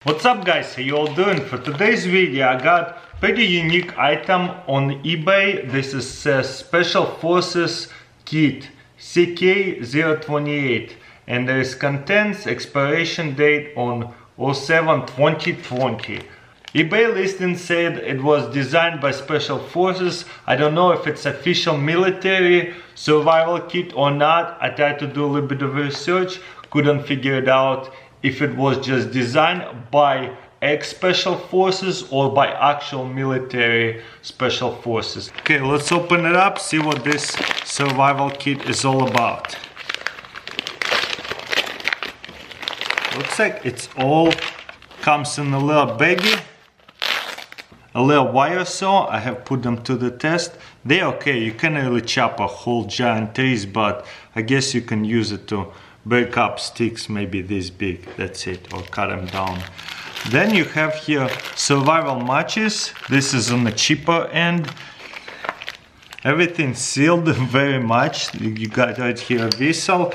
What's up guys, how you all doing? For today's video I got pretty unique item on eBay. This is a Special Forces kit CK028 and there is contents expiration date on 07/2020. eBay listing said it was designed by Special Forces. I don't know if it's official military survival kit or not. I tried to do a little bit of research, couldn't figure it out if it was just designed by ex-Special Forces or by actual military Special Forces. Okay, let's open it up, see what this survival kit is all about. Looks like it's all comes in a little baggie, a little wire saw. I have put them to the test. They're okay, you can't really chop a whole giant trees, but I guess you can use it to break up sticks maybe this big, that's it, or cut them down. Then you have here survival matches. This is on the cheaper end. Everything sealed very much. You got right here a whistle.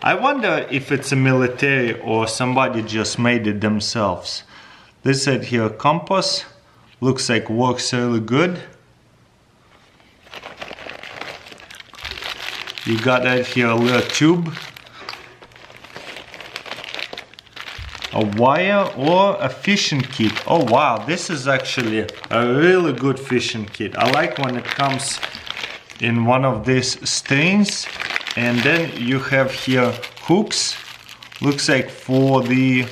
I wonder if it's a military or somebody just made it themselves. This right here compass looks like works really good. You got right here a little tube, a wire, or a fishing kit. Oh wow, this is actually a really good fishing kit. I like when it comes in one of these strings, and then you have here hooks. Looks like for the,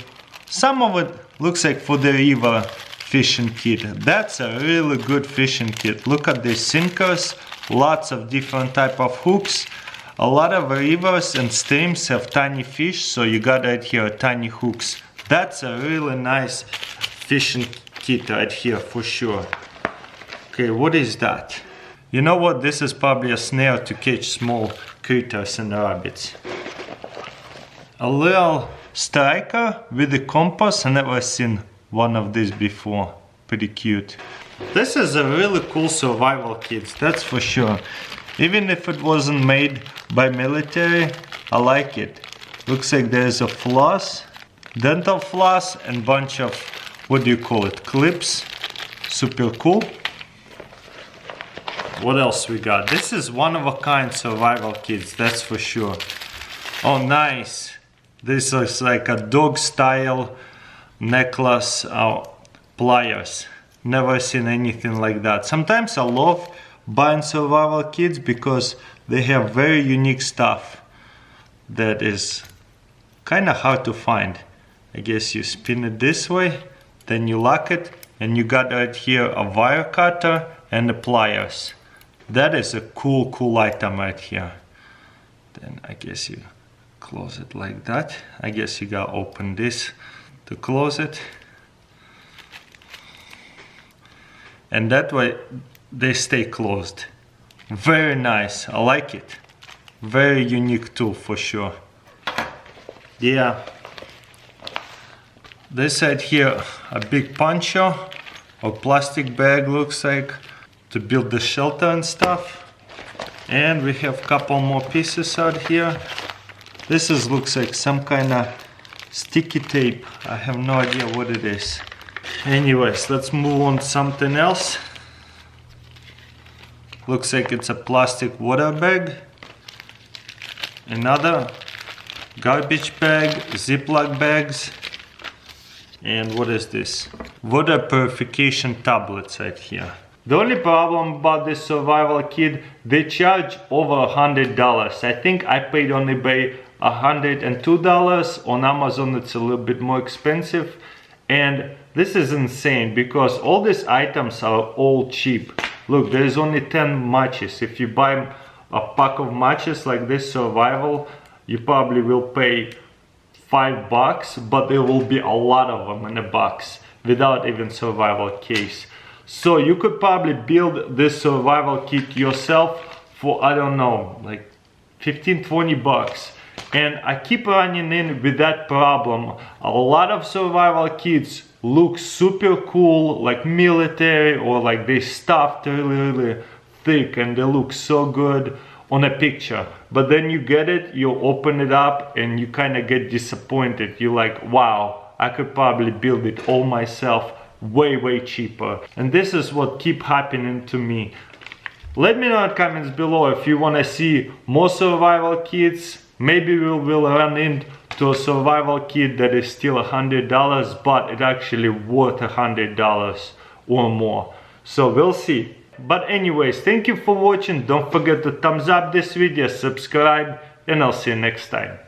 some of it looks like for the river fishing kit. That's a really good fishing kit. Look at these sinkers, lots of different type of hooks. A lot of rivers and streams have tiny fish, so you got right here tiny hooks. That's a really nice fishing kit right here for sure. Okay, what is that? You know what? This is probably a snare to catch small critters and rabbits. A little striker with a compass. I never seen one of these before. Pretty cute. This is a really cool survival kit, that's for sure. Even if it wasn't made by military, I like it. Looks like there's a floss, dental floss, and bunch of, what do you call it, clips. Super cool. What else we got? This is one of a kind survival kits, that's for sure. Oh nice. This looks like a dog style necklace, pliers. Never seen anything like that. Sometimes I love buying survival kits because they have very unique stuff that is kind of hard to find. I guess you spin it this way, then you lock it, and you got right here a wire cutter and the pliers. That is a cool item right here. Then I guess you close it like that. I guess you gotta open this to close it. And that way they stay closed. Very nice, I like it. Very unique tool for sure. Yeah. This right here, a big poncho or plastic bag looks like, to build the shelter and stuff. And we have a couple more pieces out here. This is looks like some kind of sticky tape. I have no idea what it is. Anyways, let's move on to something else. Looks like it's a plastic water bag. Another garbage bag, Ziploc bags. And what is this? Water purification tablets right here. The only problem about this survival kit, they charge over $100. I think I paid on eBay $102. On Amazon it's a little bit more expensive. And this is insane because all these items are all cheap. Look, there's only 10 matches. If you buy a pack of matches like this survival, you probably will pay $5, but there will be a lot of them in a box without even survival case. So you could probably build this survival kit yourself for, I don't know, like 15-20 bucks. And I keep running in with that problem. A lot of survival kits look super cool, like military, or like they stuffed really thick and they look so good on a picture. But then you get it, you open it up and you kind of get disappointed. You're like, wow, I could probably build it all myself way cheaper. And this is what keep happening to me. Let me know in the comments below if you want to see more survival kits. Maybe we will run into a survival kit that is still $100, but it actually worth $100 or more. So we'll see. But anyways, thank you for watching. Don't forget to thumbs up this video, subscribe, and I'll see you next time.